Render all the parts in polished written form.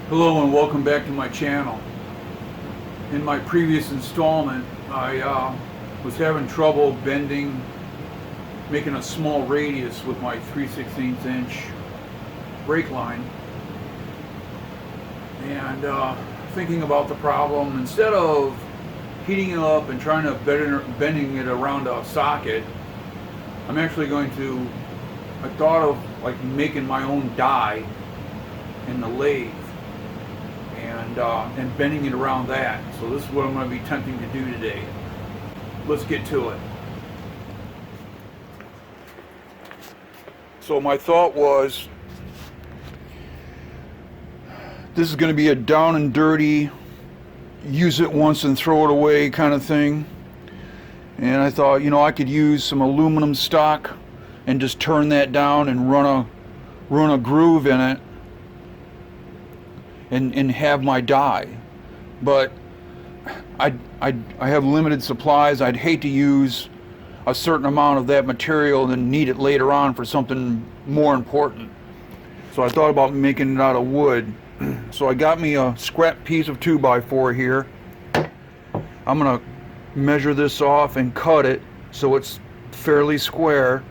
Hello and welcome back to my channel. In my previous installment, I was having trouble making a small radius with my 3/16 inch brake line. And thinking about the problem, instead of heating it up and trying to bending it around a socket, I thought of like making my own die in the lathe. And bending it around that. So this is what I'm going to be attempting to do today. Let's get to it. So my thought was, this is going to be a down and dirty, use it once and throw it away kind of thing. And I thought, I could use some aluminum stock and just turn that down and run a groove in it. And have my die, but I have limited supplies. I'd hate to use a certain amount of that material and then need it later on for something more important. So I thought about making it out of wood. So I got me a scrap piece of 2x4 here. I'm gonna measure this off and cut it so it's fairly square.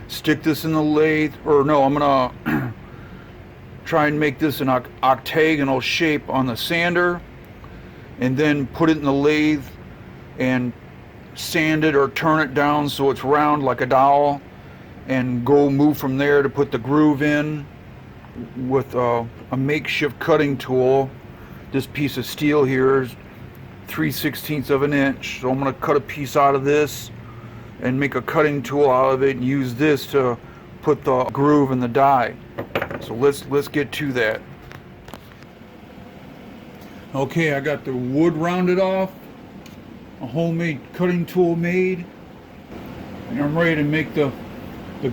Stick this in the lathe, or no, I'm gonna try and make this an octagonal shape on the sander, and then put it in the lathe and sand it or turn it down so it's round like a dowel, and move from there to put the groove in with a makeshift cutting tool. This piece of steel here is 3/16 of an inch, so I'm going to cut a piece out of this and make a cutting tool out of it and use this to put the groove in the die. So let's get to that. Okay, I got the wood rounded off, a homemade cutting tool made, and I'm ready to make the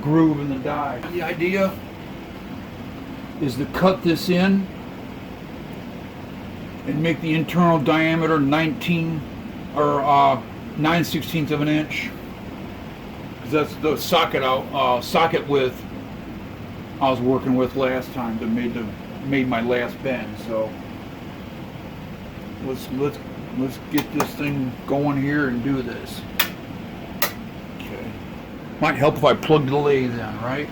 groove in the die. The idea is to cut this in and make the internal diameter 9/16 of an inch, because that's the socket width I was working with last time that made my last bend. So let's get this thing going here and do this. Okay. Might help if I plug the lathe in, right?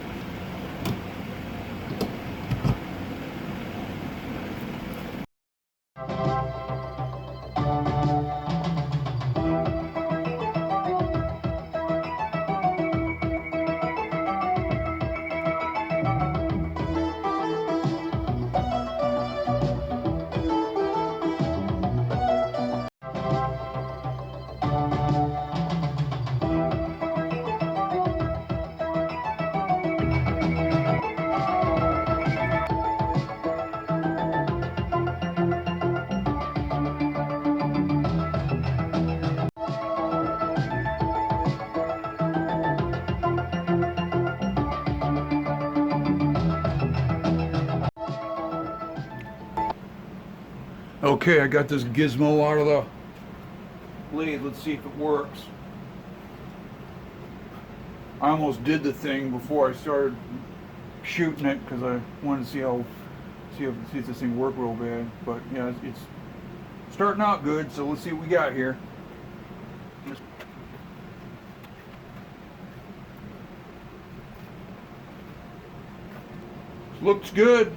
Okay, I got this gizmo out of the lathe. Let's see if it works. I almost did the thing before I started shooting it because I wanted to see if this thing worked real bad. But yeah, it's starting out good. So let's see what we got here. Looks good.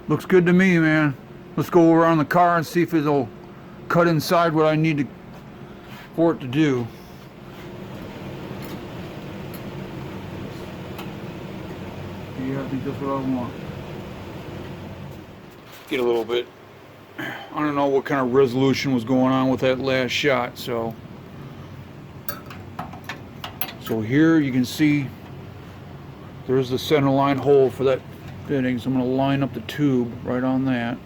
Looks good to me, man. Let's go around the car and see if it'll cut inside what I need for it to do. Yeah, I think that's what I want. Get a little bit. I don't know what kind of resolution was going on with that last shot, so here you can see there's the center line hole for that fitting, so I'm going to line up the tube right on that.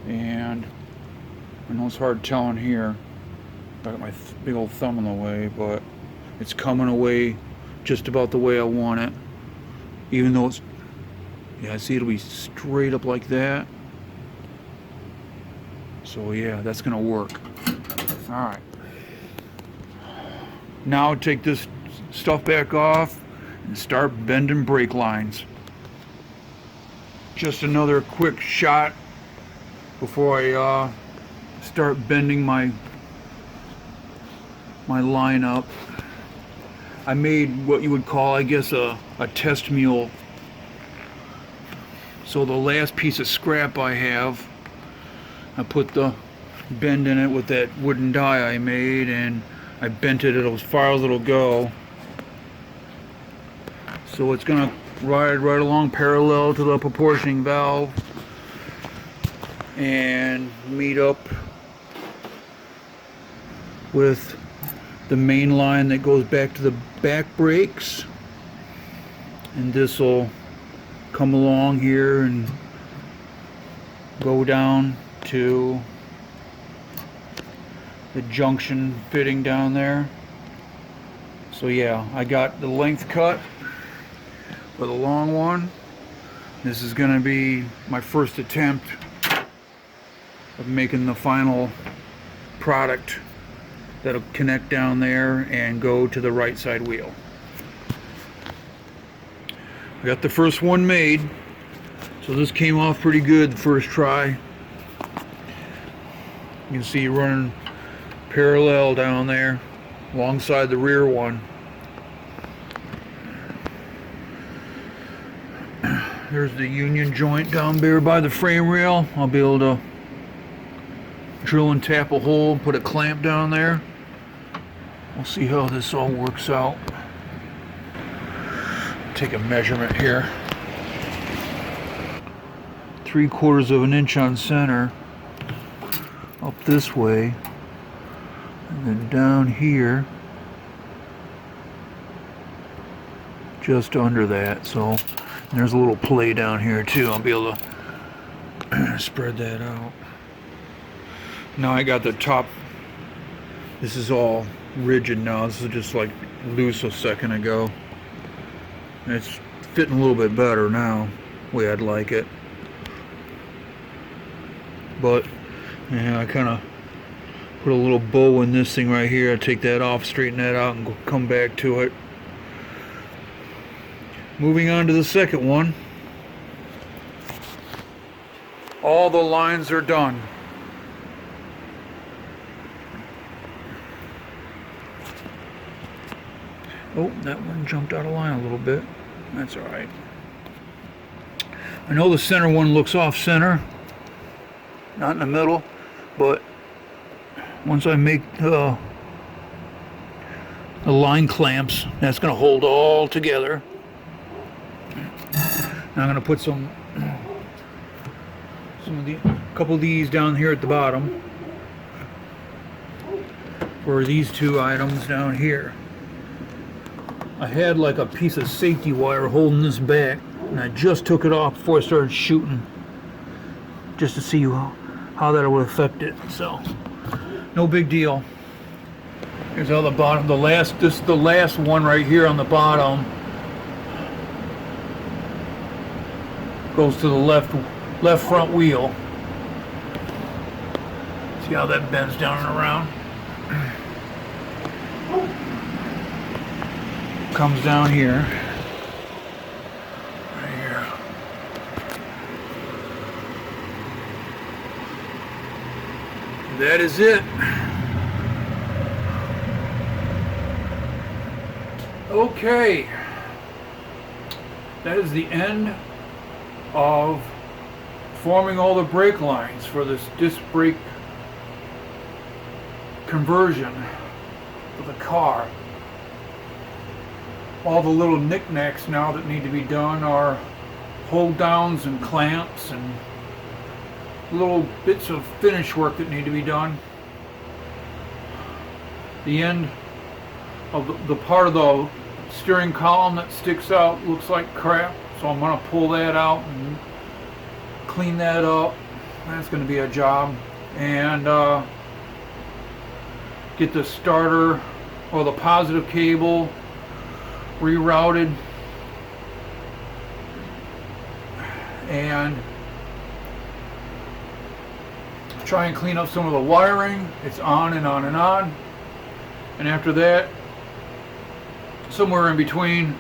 And I know it's hard telling here. I got my big old thumb in the way, but it's coming away just about the way I want it. Even though it's, yeah, I see it'll be straight up like that. So yeah, that's going to work. All right. Now take this stuff back off and start bending brake lines. Just another quick shot before I start bending my line up. I made what you would call, I guess, a test mule. So the last piece of scrap I have, I put the bend in it with that wooden die I made, and I bent it as far as it'll go. So it's gonna ride right along parallel to the proportioning valve and meet up with the main line that goes back to the back brakes, and this will come along here and go down to the junction fitting down there. So yeah, I got the length cut for the long one. This is going to be my first attempt of making the final product that'll connect down there and go to the right side wheel. I got the first one made, so this came off pretty good the first try. You can see running parallel down there alongside the rear one. There's the union joint down there by the frame rail. I'll be able to drill and tap a hole and put a clamp down there. We'll see how this all works out. Take a measurement here. 3/4 of an inch on center up this way, and then down here just under that. So there's a little play down here too. I'll be able to spread that out. Now I got the top. This is all rigid now. This is just like loose a second ago. And it's fitting a little bit better now, the way I'd like it. But yeah, I kind of put a little bow in this thing right here. I take that off, straighten that out, and come back to it. Moving on to the second one. All the lines are done. Oh, that one jumped out of line a little bit. That's all right. I know the center one looks off center, not in the middle, but once I make the line clamps, that's going to hold all together. Now I'm going to put a couple of these down here at the bottom for these two items down here. I had like a piece of safety wire holding this back, and I just took it off before I started shooting, just to see how that would affect it. So no big deal. Here's how the bottom, this is the last one right here on the bottom. Goes to the left front wheel. See how that bends down and around? Comes down here. Right here. That is it. Okay. That is the end of forming all the brake lines for this disc brake conversion for the car. All the little knickknacks now that need to be done are hold downs and clamps and little bits of finish work that need to be done. The end of the part of the steering column that sticks out looks like crap, so I'm going to pull that out and clean that up. That's going to be a job. And get the starter or the positive cable rerouted, and try and clean up some of the wiring. It's on and on and on. And after that, somewhere in between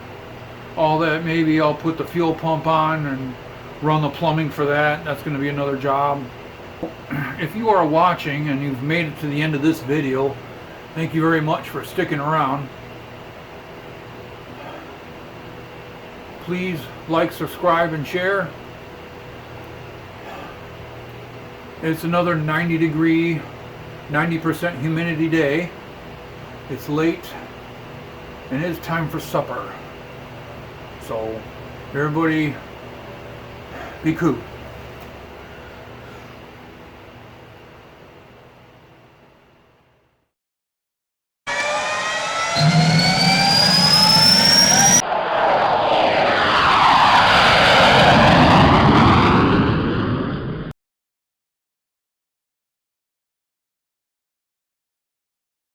all that, maybe I'll put the fuel pump on and run the plumbing for that. That's going to be another job. If you are watching and you've made it to the end of this video, thank you very much for sticking around. Please like, subscribe, and share. It's another 90-degree, 90% humidity day. It's late, and it's time for supper. So, everybody, be cool.